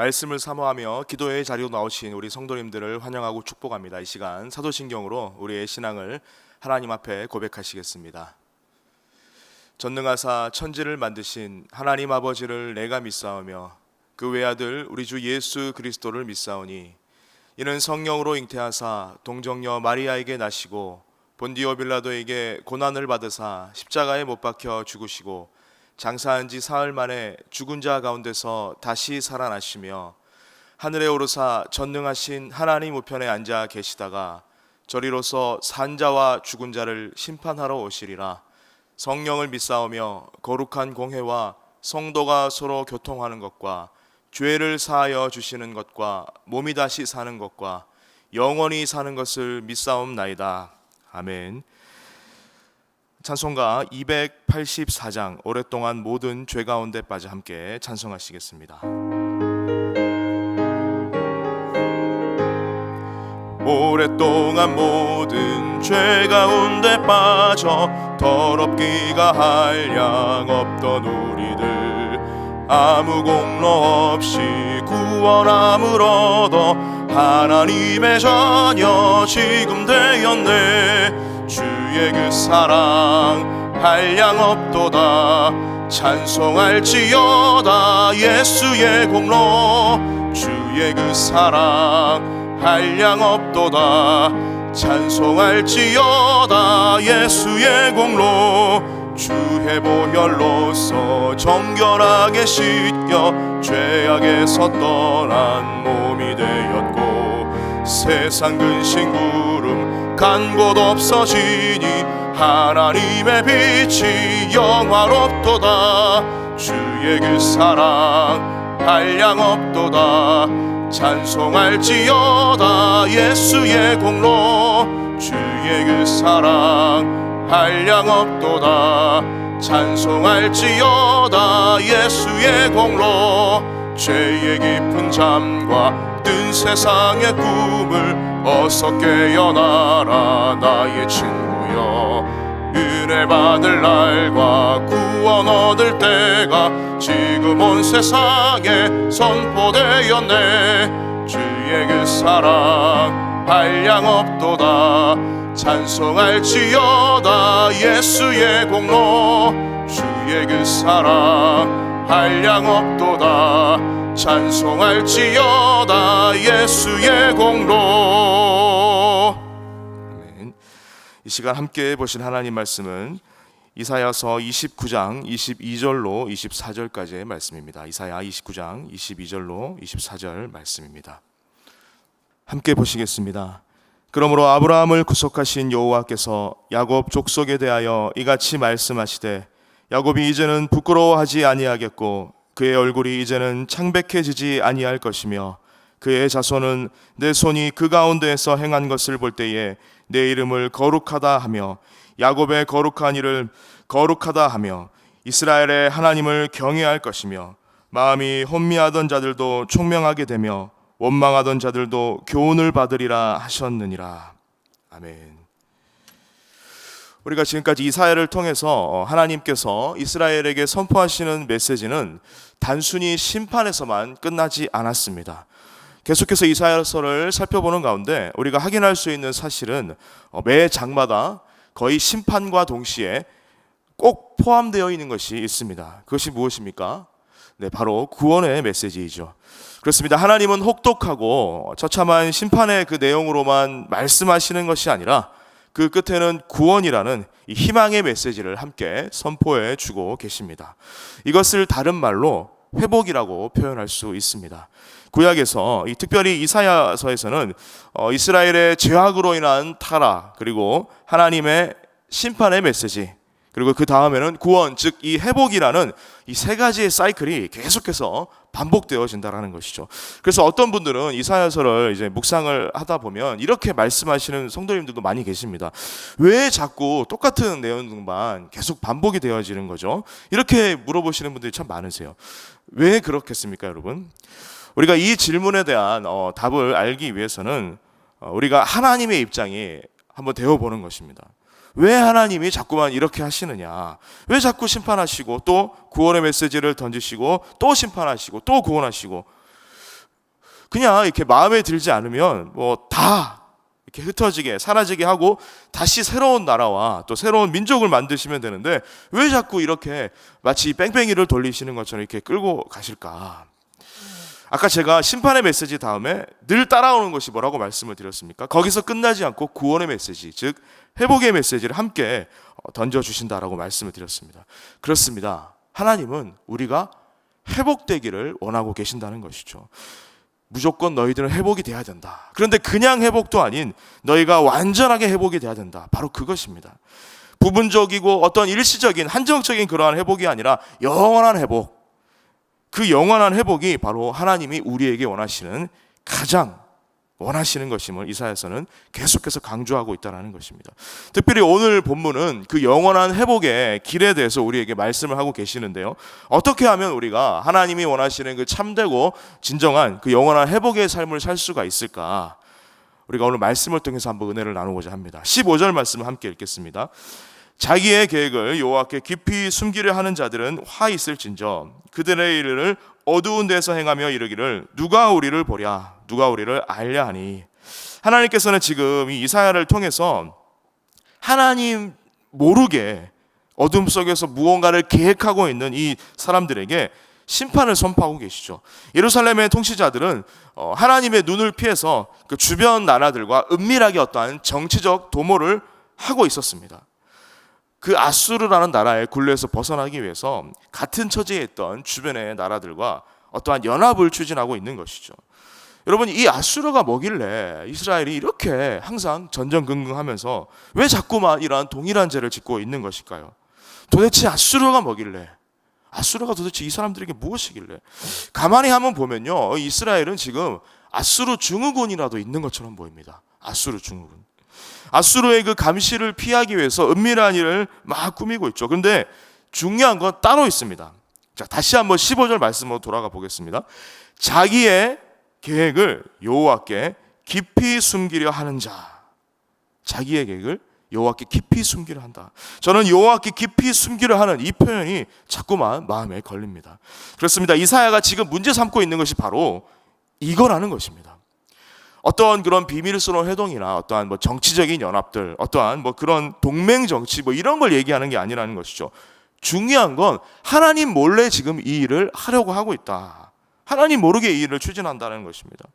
말씀을 사모하며 기도의 자리로 나오신 우리 성도님들을 환영하고 축복합니다. 이 시간 사도신경으로 우리의 신앙을 하나님 앞에 고백하시겠습니다. 전능하사 천지를 만드신 하나님 아버지를 내가 믿사오며 그 외아들 우리 주 예수 그리스도를 믿사오니 이는 성령으로 잉태하사 동정녀 마리아에게 나시고 본디오 빌라도에게 고난을 받으사 십자가에 못 박혀 죽으시고 장사한 지 사흘 만에 죽은 자 가운데서 다시 살아나시며 하늘에 오르사 전능하신 하나님 우편에 앉아 계시다가 저리로서 산 자와 죽은 자를 심판하러 오시리라. 성령을 믿사오며 거룩한 공회와 성도가 서로 교통하는 것과 죄를 사하여 주시는 것과 몸이 다시 사는 것과 영원히 사는 것을 믿사옵나이다. 아멘. 찬송가 284장 오랫동안 모든 죄 가운데 빠져 함께 찬송하시겠습니다. 오랫동안 모든 죄 가운데 빠져 더럽기가 한량 없던 우리들 아무 공로 없이 구원함을 얻어 하나님의 자녀 지금 되었네. 주의 그 사랑 한량 없도다. 찬송할지어다 예수의 공로. 주의 그 사랑 한량 없도다. 찬송할지어다 예수의 공로. 주의 보혈로서 정결하게 씻겨 죄악에서 떠난 몸이 되었고 세상 근심 구름 간 곳 없어지니 하나님의 빛이 영화롭도다. 주의 그 사랑 한량 없도다. 찬송할지어다 예수의 공로. 주의 그 사랑 한량 없도다. 찬송할지어다 예수의 공로. 죄의 깊은 잠과 뜬 세상의 꿈을 어서 깨어나라 나의 친구여. 은혜 받을 날과 구원 얻을 때가 지금 온 세상에 선포되었네. 주의 그 사랑 한량 없도다. 찬송할지어다 예수의 공로. 주의 그 사랑 한량 없도다. 찬송할지어다 예수의 공로. 아멘. 이 시간 함께 보신 하나님 말씀은 이사야서 29장 22절로 24절까지의 말씀입니다. 이사야 29장 22절로 24절 말씀입니다. 함께 보시겠습니다. 그러므로 아브라함을 구속하신 여호와께서 야곱 족속에 대하여 이같이 말씀하시되 야곱이 이제는 부끄러워하지 아니하겠고 그의 얼굴이 이제는 창백해지지 아니할 것이며 그의 자손은 내 손이 그 가운데에서 행한 것을 볼 때에 내 이름을 거룩하다 하며 야곱의 거룩한 일을 거룩하다 하며 이스라엘의 하나님을 경외할 것이며 마음이 혼미하던 자들도 총명하게 되며 원망하던 자들도 교훈을 받으리라 하셨느니라. 아멘. 우리가 지금까지 이사야를 통해서 하나님께서 이스라엘에게 선포하시는 메시지는 단순히 심판에서만 끝나지 않았습니다. 계속해서 이사야서를 살펴보는 가운데 우리가 확인할 수 있는 사실은 매 장마다 거의 심판과 동시에 꼭 포함되어 있는 것이 있습니다. 그것이 무엇입니까? 네, 바로 구원의 메시지이죠. 그렇습니다. 하나님은 혹독하고 처참한 심판의 그 내용으로만 말씀하시는 것이 아니라 그 끝에는 구원이라는 이 희망의 메시지를 함께 선포해 주고 계십니다. 이것을 다른 말로 회복이라고 표현할 수 있습니다. 구약에서 특별히 이사야서에서는 이스라엘의 죄악으로 인한 타락, 그리고 하나님의 심판의 메시지, 그리고 그 다음에는 구원, 즉 이 회복이라는 이 세 가지의 사이클이 계속해서 반복되어진다라는 것이죠. 그래서 어떤 분들은 이사야서를 이제 묵상을 하다 보면 이렇게 말씀하시는 성도님들도 많이 계십니다. 왜 자꾸 똑같은 내용만 계속 반복이 되어지는 거죠? 이렇게 물어보시는 분들이 참 많으세요. 왜 그렇겠습니까, 여러분? 우리가 이 질문에 대한 답을 알기 위해서는 우리가 하나님의 입장이 한번 되어보는 것입니다. 왜 하나님이 자꾸만 이렇게 하시느냐? 왜 자꾸 심판하시고 또 구원의 메시지를 던지시고 또 심판하시고 또 구원하시고? 그냥 이렇게 마음에 들지 않으면 뭐 다 이렇게 흩어지게 사라지게 하고 다시 새로운 나라와 또 새로운 민족을 만드시면 되는데 왜 자꾸 이렇게 마치 뺑뺑이를 돌리시는 것처럼 이렇게 끌고 가실까? 아까 제가 심판의 메시지 다음에 늘 따라오는 것이 뭐라고 말씀을 드렸습니까? 거기서 끝나지 않고 구원의 메시지, 즉 회복의 메시지를 함께 던져주신다라고 말씀을 드렸습니다. 그렇습니다. 하나님은 우리가 회복되기를 원하고 계신다는 것이죠. 무조건 너희들은 회복이 돼야 된다. 그런데 그냥 회복도 아닌 너희가 완전하게 회복이 돼야 된다. 바로 그것입니다. 부분적이고 어떤 일시적인 한정적인 그러한 회복이 아니라 영원한 회복. 그 영원한 회복이 바로 하나님이 우리에게 원하시는 가장 원하시는 것임을 이사야서는 계속해서 강조하고 있다는 것입니다. 특별히 오늘 본문은 그 영원한 회복의 길에 대해서 우리에게 말씀을 하고 계시는데요. 어떻게 하면 우리가 하나님이 원하시는 그 참되고 진정한 그 영원한 회복의 삶을 살 수가 있을까? 우리가 오늘 말씀을 통해서 한번 은혜를 나누고자 합니다. 15절 말씀을 함께 읽겠습니다. 자기의 계획을 여호와께 깊이 숨기려 하는 자들은 화 있을진저 그들의 일을 어두운 데서 행하며 이르기를 누가 우리를 보랴 누가 우리를 알랴 하니. 하나님께서는 지금 이 이사야를 통해서 하나님 모르게 어둠 속에서 무언가를 계획하고 있는 이 사람들에게 심판을 선포하고 계시죠. 예루살렘의 통치자들은 하나님의 눈을 피해서 그 주변 나라들과 은밀하게 어떠한 정치적 도모를 하고 있었습니다. 그 아수르라는 나라의 굴레에서 벗어나기 위해서 같은 처지에 있던 주변의 나라들과 어떠한 연합을 추진하고 있는 것이죠. 여러분, 이 아수르가 뭐길래 이스라엘이 이렇게 항상 전전긍긍하면서 왜 자꾸만 이러한 동일한 죄를 짓고 있는 것일까요? 도대체 아수르가 뭐길래, 아수르가 도대체 이 사람들에게 무엇이길래? 가만히 한번 보면요, 이스라엘은 지금 아수르 증후군이라도 있는 것처럼 보입니다. 아수르 증후군. 아수르의 그 감시를 피하기 위해서 은밀한 일을 막 꾸미고 있죠. 그런데 중요한 건 따로 있습니다. 자, 다시 한번 15절 말씀으로 돌아가 보겠습니다. 자기의 계획을 여호와께 깊이 숨기려 하는 자. 자기의 계획을 여호와께 깊이 숨기려 한다. 저는 여호와께 깊이 숨기려 하는 이 표현이 자꾸만 마음에 걸립니다. 그렇습니다. 이사야가 지금 문제 삼고 있는 것이 바로 이거라는 것입니다. 어떠한 그런 비밀스러운 회동이나 어떠한 뭐 정치적인 연합들, 어떠한 뭐 그런 동맹 정치 뭐 이런 걸 얘기하는 게 아니라는 것이죠. 중요한 건 하나님 몰래 지금 이 일을 하려고 하고 있다. 하나님 모르게 이 일을 추진한다는 것입니다.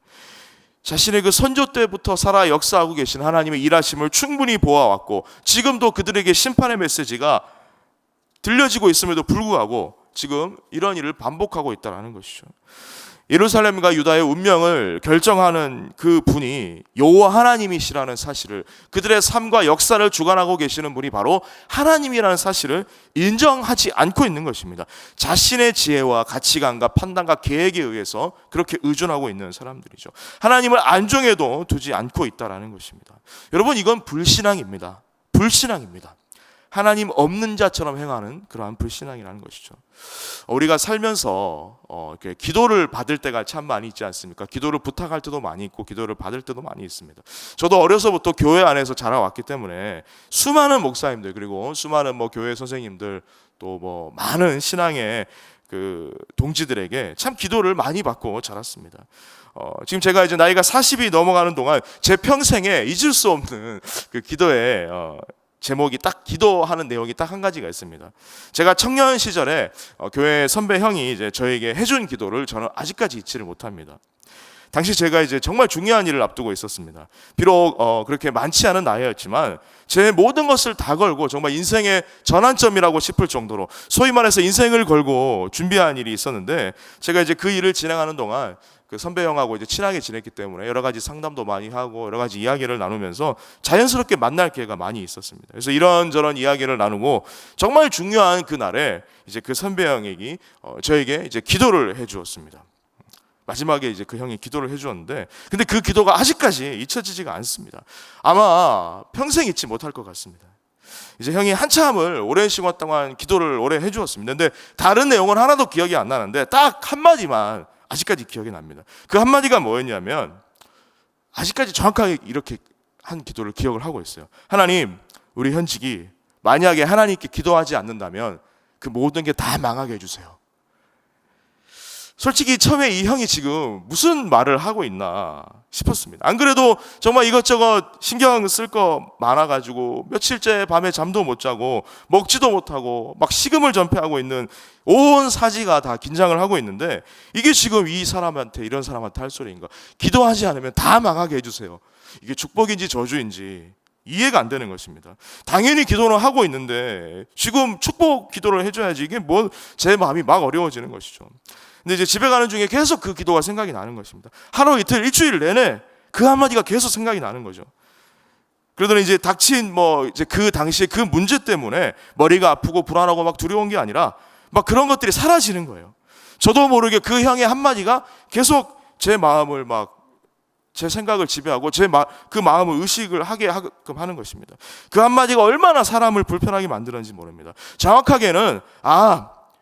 자신의 그 선조 때부터 살아 역사하고 계신 하나님의 일하심을 충분히 보아왔고 지금도 그들에게 심판의 메시지가 들려지고 있음에도 불구하고 지금 이런 일을 반복하고 있다는 것이죠. 예루살렘과 유다의 운명을 결정하는 그 분이 여호와 하나님이시라는 사실을, 그들의 삶과 역사를 주관하고 계시는 분이 바로 하나님이라는 사실을 인정하지 않고 있는 것입니다. 자신의 지혜와 가치관과 판단과 계획에 의해서 그렇게 의존하고 있는 사람들이죠. 하나님을 안종에도 두지 않고 있다는 것입니다. 여러분, 이건 불신앙입니다. 불신앙입니다. 하나님 없는 자처럼 행하는 그러한 불신앙이라는 것이죠. 우리가 살면서 이렇게 기도를 받을 때가 참 많이 있지 않습니까? 기도를 부탁할 때도 많이 있고 기도를 받을 때도 많이 있습니다. 저도 어려서부터 교회 안에서 자라왔기 때문에 수많은 목사님들, 그리고 수많은 뭐 교회 선생님들, 또 뭐 많은 신앙의 그 동지들에게 참 기도를 많이 받고 자랐습니다. 지금 제가 이제 나이가 40이 넘어가는 동안 제 평생에 잊을 수 없는 그 기도의 제목이 딱, 기도하는 내용이 딱 한 가지가 있습니다. 제가 청년 시절에 교회 선배 형이 이제 저에게 해준 기도를 저는 아직까지 잊지를 못합니다. 당시 제가 이제 정말 중요한 일을 앞두고 있었습니다. 비록 그렇게 많지 않은 나이였지만 제 모든 것을 다 걸고 정말 인생의 전환점이라고 싶을 정도로 소위 말해서 인생을 걸고 준비한 일이 있었는데, 제가 이제 그 일을 진행하는 동안 그 선배 형하고 이제 친하게 지냈기 때문에 여러 가지 상담도 많이 하고 여러 가지 이야기를 나누면서 자연스럽게 만날 기회가 많이 있었습니다. 그래서 이런저런 이야기를 나누고 정말 중요한 그날에 이제 그 선배 형이 저에게 이제 기도를 해주었습니다. 마지막에 이제 그 형이 기도를 해주었는데, 근데 그 기도가 아직까지 잊혀지지가 않습니다. 아마 평생 잊지 못할 것 같습니다. 이제 형이 한참을 오랜 시간 동안 기도를 오래 해주었습니다. 근데 다른 내용은 하나도 기억이 안 나는데 딱 한마디만 아직까지 기억이 납니다. 그 한마디가 뭐였냐면, 아직까지 정확하게 이렇게 한 기도를 기억을 하고 있어요. 하나님, 우리 현직이 만약에 하나님께 기도하지 않는다면 그 모든 게 다 망하게 해주세요. 솔직히 처음에 이 형이 지금 무슨 말을 하고 있나 싶었습니다. 안 그래도 정말 이것저것 신경 쓸 거 많아가지고 며칠째 밤에 잠도 못 자고 먹지도 못하고 막 식음을 전폐하고 있는 온 사지가 다 긴장을 하고 있는데, 이게 지금 이 사람한테, 이런 사람한테 할 소리인가? 기도하지 않으면 다 망하게 해주세요. 이게 축복인지 저주인지 이해가 안 되는 것입니다. 당연히 기도는 하고 있는데 지금 축복 기도를 해줘야지, 이게 뭐 제 마음이 막 어려워지는 것이죠. 근데 이제 집에 가는 중에 계속 그 기도가 생각이 나는 것입니다. 하루 이틀 일주일 내내 그 한마디가 계속 생각이 나는 거죠. 그러더니 이제 닥친 이제 그 당시에 그 문제 때문에 머리가 아프고 불안하고 막 두려운 게 아니라 막 그런 것들이 사라지는 거예요. 저도 모르게 그 형의 한마디가 계속 제 마음을 제 생각을 지배하고 그 마음을 의식을 하게 하는 것입니다. 그 한마디가 얼마나 사람을 불편하게 만드는지 모릅니다. 정확하게는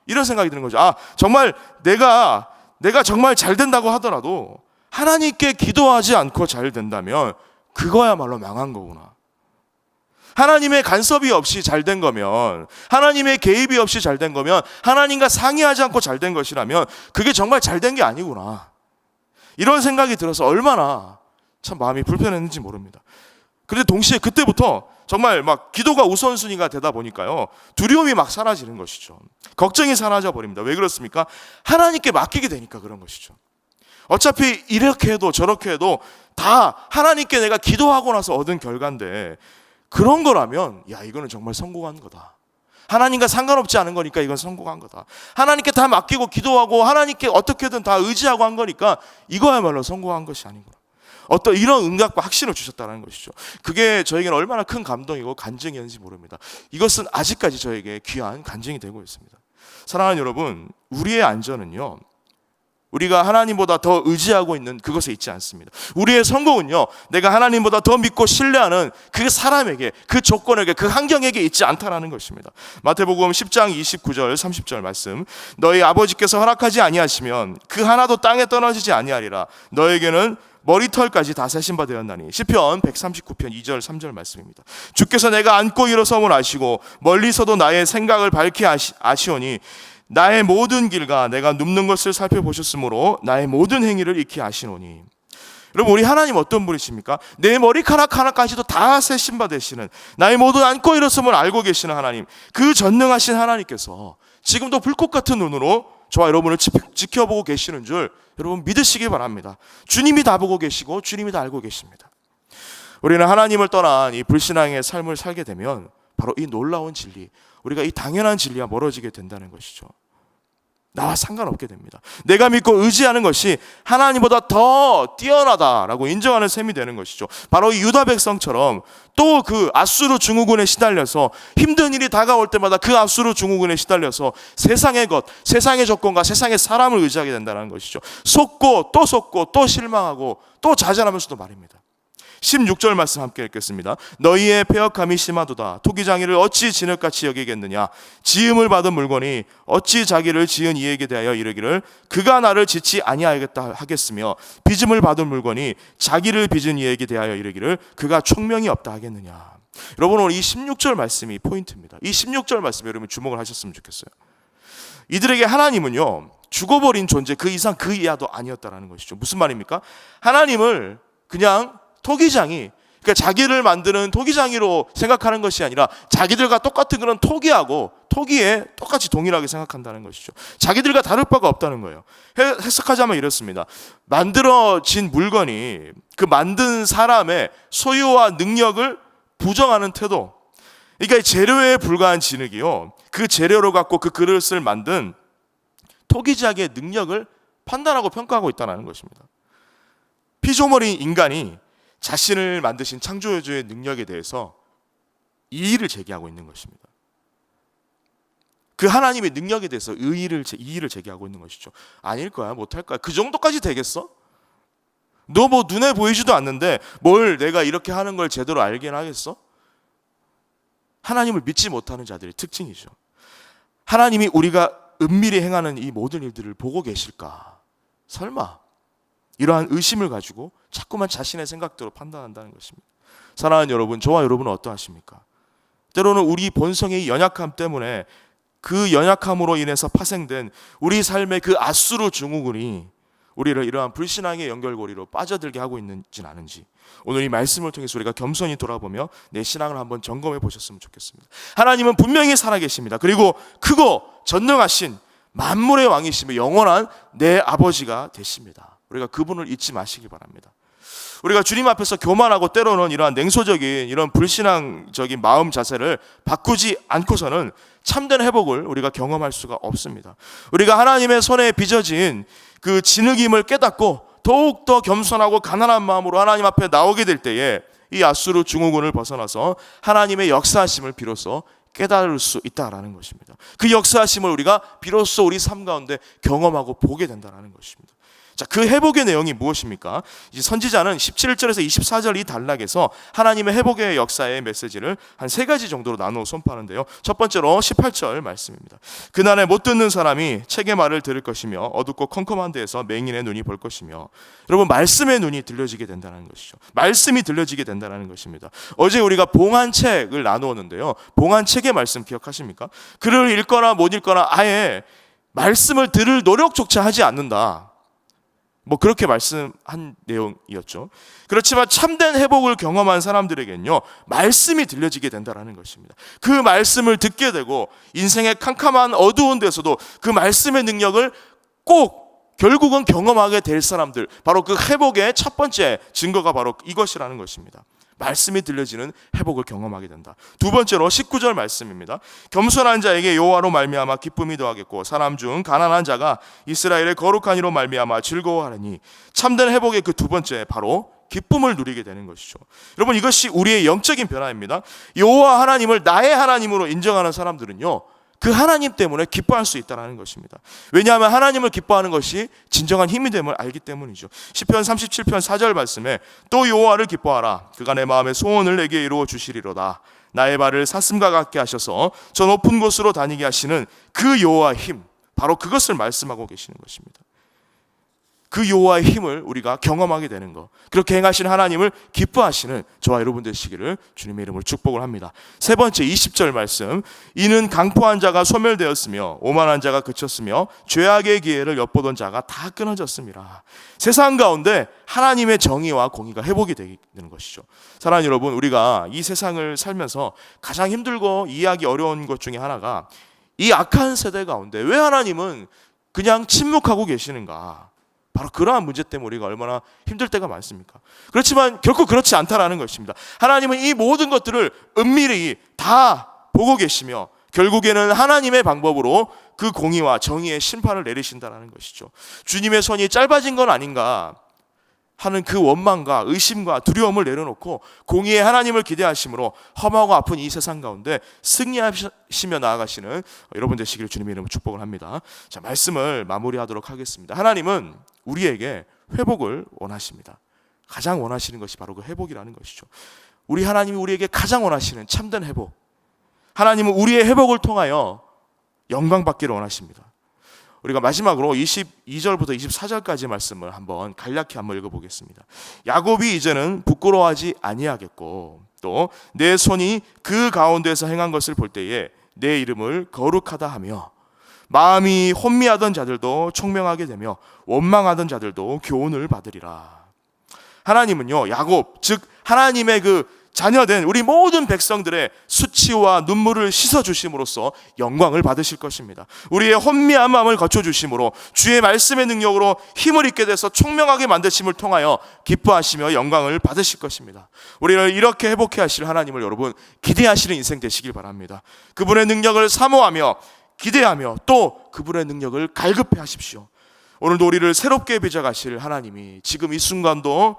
이런 생각이 드는 거죠. 정말 내가 정말 잘 된다고 하더라도 하나님께 기도하지 않고 잘 된다면 그거야말로 망한 거구나. 하나님의 간섭이 없이 잘 된 거면, 하나님의 개입이 없이 잘 된 거면, 하나님과 상의하지 않고 잘 된 것이라면 그게 정말 잘 된 게 아니구나. 이런 생각이 들어서 얼마나 참 마음이 불편했는지 모릅니다. 그런데 동시에 그때부터 정말 막 기도가 우선순위가 되다 보니까요, 두려움이 막 사라지는 것이죠. 걱정이 사라져 버립니다. 왜 그렇습니까? 하나님께 맡기게 되니까 그런 것이죠. 어차피 이렇게 해도 저렇게 해도 다 하나님께 내가 기도하고 나서 얻은 결과인데, 그런 거라면 이거는 정말 성공한 거다. 하나님과 상관없지 않은 거니까 이건 성공한 거다. 하나님께 다 맡기고 기도하고 하나님께 어떻게든 다 의지하고 한 거니까 이거야말로 성공한 것이 아닌구나. 어떤 이런 응답과 확신을 주셨다는 것이죠. 그게 저에게는 얼마나 큰 감동이고 간증이었는지 모릅니다. 이것은 아직까지 저에게 귀한 간증이 되고 있습니다. 사랑하는 여러분, 우리의 안전은요, 우리가 하나님보다 더 의지하고 있는 그것에 있지 않습니다. 우리의 성공은요, 내가 하나님보다 더 믿고 신뢰하는 그 사람에게, 그 조건에게, 그 환경에게 있지 않다라는 것입니다. 마태복음 10장 29절 30절 말씀, 너희 아버지께서 허락하지 아니하시면 그 하나도 땅에 떨어지지 아니하리라. 너에게는 머리털까지 다 세신 바 되었나니. 시편 139편 2절 3절 말씀입니다. 주께서 내가 앉고 일어섬을 아시고 멀리서도 나의 생각을 밝히 아시오니 나의 모든 길과 내가 눕는 것을 살펴보셨으므로 나의 모든 행위를 익히 아시노니. 여러분, 우리 하나님 어떤 분이십니까? 내 머리카락 하나까지도 다 세신 바 되시는, 나의 모든 앉고 일어섬을 알고 계시는 하나님, 그 전능하신 하나님께서 지금도 불꽃 같은 눈으로 저와 여러분을 지켜보고 계시는 줄 여러분 믿으시기 바랍니다. 주님이 다 보고 계시고 주님이 다 알고 계십니다. 우리는 하나님을 떠난 이 불신앙의 삶을 살게 되면 바로 이 놀라운 진리, 우리가 이 당연한 진리와 멀어지게 된다는 것이죠. 나와 상관없게 됩니다. 내가 믿고 의지하는 것이 하나님보다 더 뛰어나다라고 인정하는 셈이 되는 것이죠. 바로 이 유다 백성처럼 또 그 아수르 증후군에 시달려서 힘든 일이 다가올 때마다 그 아수르 증후군에 시달려서 세상의 것, 세상의 조건과 세상의 사람을 의지하게 된다는 것이죠. 속고 또 실망하고 또 좌절하면서도 말입니다. 16절 말씀 함께 읽겠습니다. 너희의 패역함이 심하도다. 토기장이를 어찌 진흙같이 여기겠느냐. 지음을 받은 물건이 어찌 자기를 지은 이에게 대하여 이르기를 그가 나를 짓지 아니하겠다 하겠으며, 빚음을 받은 물건이 자기를 빚은 이에게 대하여 이르기를 그가 총명이 없다 하겠느냐. 여러분, 오늘 이 16절 말씀이 포인트입니다. 이 16절 말씀 여러분 주목을 하셨으면 좋겠어요. 이들에게 하나님은요, 죽어버린 존재, 그 이상 그 이하도 아니었다라는 것이죠. 무슨 말입니까? 하나님을 그냥 토기장이, 그러니까 자기를 만드는 토기장이로 생각하는 것이 아니라 자기들과 똑같은 그런 토기에 똑같이 동일하게 생각한다는 것이죠. 자기들과 다를 바가 없다는 거예요. 해석하자면 이렇습니다. 만들어진 물건이 그 만든 사람의 소유와 능력을 부정하는 태도, 그러니까 재료에 불과한 진흙이요, 그 재료로 갖고 그 그릇을 만든 토기장의 능력을 판단하고 평가하고 있다는 것입니다. 피조물인 인간이 자신을 만드신 창조주의 능력에 대해서 이의를 제기하고 있는 것입니다. 그 하나님의 능력에 대해서 이의를 제기하고 있는 것이죠. 아닐 거야, 못할 거야, 그 정도까지 되겠어? 너 뭐 눈에 보이지도 않는데 뭘 내가 이렇게 하는 걸 제대로 알긴 하겠어? 하나님을 믿지 못하는 자들의 특징이죠. 하나님이 우리가 은밀히 행하는 이 모든 일들을 보고 계실까? 설마? 이러한 의심을 가지고 자꾸만 자신의 생각대로 판단한다는 것입니다. 사랑하는 여러분, 저와 여러분은 어떠하십니까? 때로는 우리 본성의 연약함 때문에 그 연약함으로 인해서 파생된 우리 삶의 그 앗수르 증후군이 우리를 이러한 불신앙의 연결고리로 빠져들게 하고 있는지는 아는지, 오늘 이 말씀을 통해서 우리가 겸손히 돌아보며 내 신앙을 한번 점검해 보셨으면 좋겠습니다. 하나님은 분명히 살아계십니다. 그리고 크고 전능하신 만물의 왕이시며 영원한 내 아버지가 되십니다. 우리가 그분을 잊지 마시기 바랍니다. 우리가 주님 앞에서 교만하고 때로는 이러한 냉소적인 이런 불신앙적인 마음 자세를 바꾸지 않고서는 참된 회복을 우리가 경험할 수가 없습니다. 우리가 하나님의 손에 빚어진 그 진흙임을 깨닫고 더욱더 겸손하고 가난한 마음으로 하나님 앞에 나오게 될 때에 이 앗수르 증후군을 벗어나서 하나님의 역사하심을 비로소 깨달을 수 있다라는 것입니다. 그 역사하심을 우리가 비로소 우리 삶 가운데 경험하고 보게 된다는 것입니다. 자, 그 회복의 내용이 무엇입니까? 이제 선지자는 17절에서 24절 이 단락에서 하나님의 회복의 역사의 메시지를 한 세 가지 정도로 나누어 선포하는데요. 첫 번째로 18절 말씀입니다. 그날에 못 듣는 사람이 책의 말을 들을 것이며 어둡고 컴컴한 데에서 맹인의 눈이 볼 것이며, 여러분 말씀의 눈이 들려지게 된다는 것이죠. 말씀이 들려지게 된다는 것입니다. 어제 우리가 봉한책을 나누었는데요. 봉한책의 말씀 기억하십니까? 글을 읽거나 못 읽거나 아예 말씀을 들을 노력조차 하지 않는다, 그렇게 말씀한 내용이었죠. 그렇지만 참된 회복을 경험한 사람들에겐요, 말씀이 들려지게 된다는 것입니다. 그 말씀을 듣게 되고 인생의 캄캄한 어두운 데서도 그 말씀의 능력을 꼭 결국은 경험하게 될 사람들, 바로 그 회복의 첫 번째 증거가 바로 이것이라는 것입니다. 말씀이 들려지는 회복을 경험하게 된다. 두 번째로 19절 말씀입니다. 겸손한 자에게 여호와로 말미암아 기쁨이 더하겠고 사람 중 가난한 자가 이스라엘의 거룩한 이로 말미암아 즐거워하리니, 참된 회복의 그 두 번째 바로 기쁨을 누리게 되는 것이죠. 여러분, 이것이 우리의 영적인 변화입니다. 여호와 하나님을 나의 하나님으로 인정하는 사람들은요, 그 하나님 때문에 기뻐할 수 있다는 것입니다. 왜냐하면 하나님을 기뻐하는 것이 진정한 힘이 됨을 알기 때문이죠. 시편 37편 4절 말씀에 또 여호와를 기뻐하라. 그가 내 마음의 소원을 내게 이루어 주시리로다. 나의 발을 사슴과 같게 하셔서 저 높은 곳으로 다니게 하시는 그 여호와의 힘, 바로 그것을 말씀하고 계시는 것입니다. 그 여호와의 힘을 우리가 경험하게 되는 것, 그렇게 행하신 하나님을 기뻐하시는 저와 여러분 되시기를 주님의 이름으로 축복을 합니다. 세 번째 20절 말씀, 이는 강포한 자가 소멸되었으며 오만한 자가 그쳤으며 죄악의 기회를 엿보던 자가 다 끊어졌습니다. 세상 가운데 하나님의 정의와 공의가 회복이 되는 것이죠. 사랑하는 여러분, 우리가 이 세상을 살면서 가장 힘들고 이해하기 어려운 것 중에 하나가 이 악한 세대 가운데 왜 하나님은 그냥 침묵하고 계시는가, 바로 그러한 문제 때문에 우리가 얼마나 힘들 때가 많습니까? 그렇지만 결코 그렇지 않다라는 것입니다. 하나님은 이 모든 것들을 은밀히 다 보고 계시며 결국에는 하나님의 방법으로 그 공의와 정의의 심판을 내리신다는 것이죠. 주님의 손이 짧아진 건 아닌가 하는 그 원망과 의심과 두려움을 내려놓고 공의의 하나님을 기대하심으로 험하고 아픈 이 세상 가운데 승리하시며 나아가시는 여러분 되시기를 주님의 이름으로 축복을 합니다. 자, 말씀을 마무리하도록 하겠습니다. 하나님은 우리에게 회복을 원하십니다. 가장 원하시는 것이 바로 그 회복이라는 것이죠. 우리 하나님이 우리에게 가장 원하시는 참된 회복, 하나님은 우리의 회복을 통하여 영광 받기를 원하십니다. 우리가 마지막으로 22절부터 24절까지 말씀을 한번 간략히 한번 읽어보겠습니다. 야곱이 이제는 부끄러워하지 아니하겠고 또 내 손이 그 가운데서 행한 것을 볼 때에 내 이름을 거룩하다 하며 마음이 혼미하던 자들도 총명하게 되며 원망하던 자들도 교훈을 받으리라. 하나님은요, 야곱 즉 하나님의 그 자녀된 우리 모든 백성들의 수치와 눈물을 씻어주심으로써 영광을 받으실 것입니다. 우리의 혼미한 마음을 거쳐주심으로 주의 말씀의 능력으로 힘을 입게 돼서 총명하게 만드심을 통하여 기뻐하시며 영광을 받으실 것입니다. 우리를 이렇게 회복해 하실 하나님을 여러분 기대하시는 인생 되시길 바랍니다. 그분의 능력을 사모하며 기대하며 또 그분의 능력을 갈급해 하십시오. 오늘도 우리를 새롭게 빚어가실 하나님이 지금 이 순간도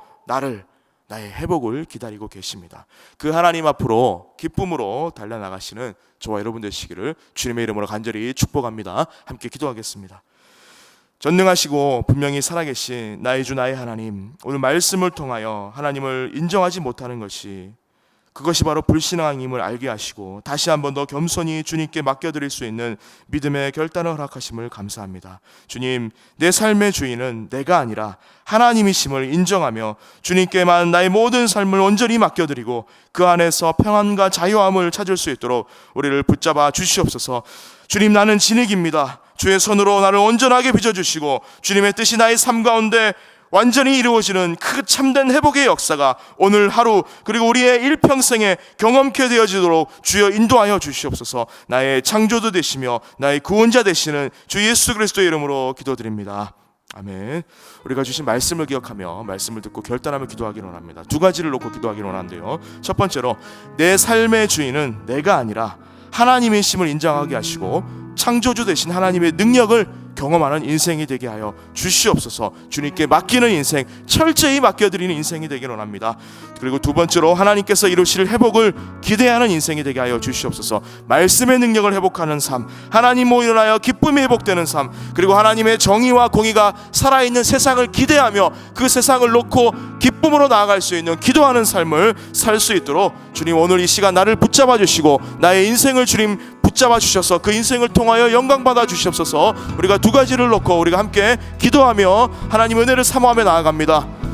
나의 회복을 기다리고 계십니다. 그 하나님 앞으로 기쁨으로 달려나가시는 저와 여러분 되시기를 주님의 이름으로 간절히 축복합니다. 함께 기도하겠습니다. 전능하시고 분명히 살아계신 나의 주 나의 하나님, 오늘 말씀을 통하여 하나님을 인정하지 못하는 것이 그것이 바로 불신앙임을 알게 하시고 다시 한 번 더 겸손히 주님께 맡겨드릴 수 있는 믿음의 결단을 허락하심을 감사합니다. 주님, 내 삶의 주인은 내가 아니라 하나님이심을 인정하며 주님께만 나의 모든 삶을 온전히 맡겨드리고 그 안에서 평안과 자유함을 찾을 수 있도록 우리를 붙잡아 주시옵소서. 주님, 나는 진흙입니다. 주의 손으로 나를 온전하게 빚어주시고 주님의 뜻이 나의 삶 가운데 완전히 이루어지는 그 참된 회복의 역사가 오늘 하루 그리고 우리의 일평생에 경험케 되어지도록 주여 인도하여 주시옵소서. 나의 창조주 되시며 나의 구원자 되시는 주 예수 그리스도의 이름으로 기도드립니다. 아멘. 우리가 주신 말씀을 기억하며 말씀을 듣고 결단하며 기도하기를 원합니다. 두 가지를 놓고 기도하기를 원한데요. 첫 번째로 내 삶의 주인은 내가 아니라 하나님이심을 인정하게 하시고 창조주 되신 하나님의 능력을 경험하는 인생이 되게 하여 주시옵소서. 주님께 맡기는 인생, 철저히 맡겨드리는 인생이 되기를 원합니다. 그리고 두 번째로 하나님께서 이루실 회복을 기대하는 인생이 되게 하여 주시옵소서. 말씀의 능력을 회복하는 삶, 하나님 모일하여 기쁨이 회복되는 삶, 그리고 하나님의 정의와 공의가 살아있는 세상을 기대하며 그 세상을 놓고 기쁨으로 나아갈 수 있는 기도하는 삶을 살 수 있도록 주님, 오늘 이 시간 나를 붙잡아 주시고 나의 인생을 주님 붙잡아 주셔서 그 인생을 통하여 영광 받아 주시옵소서. 우리가 두 가지를 놓고 우리가 함께 기도하며 하나님 은혜를 사모하며 나아갑니다.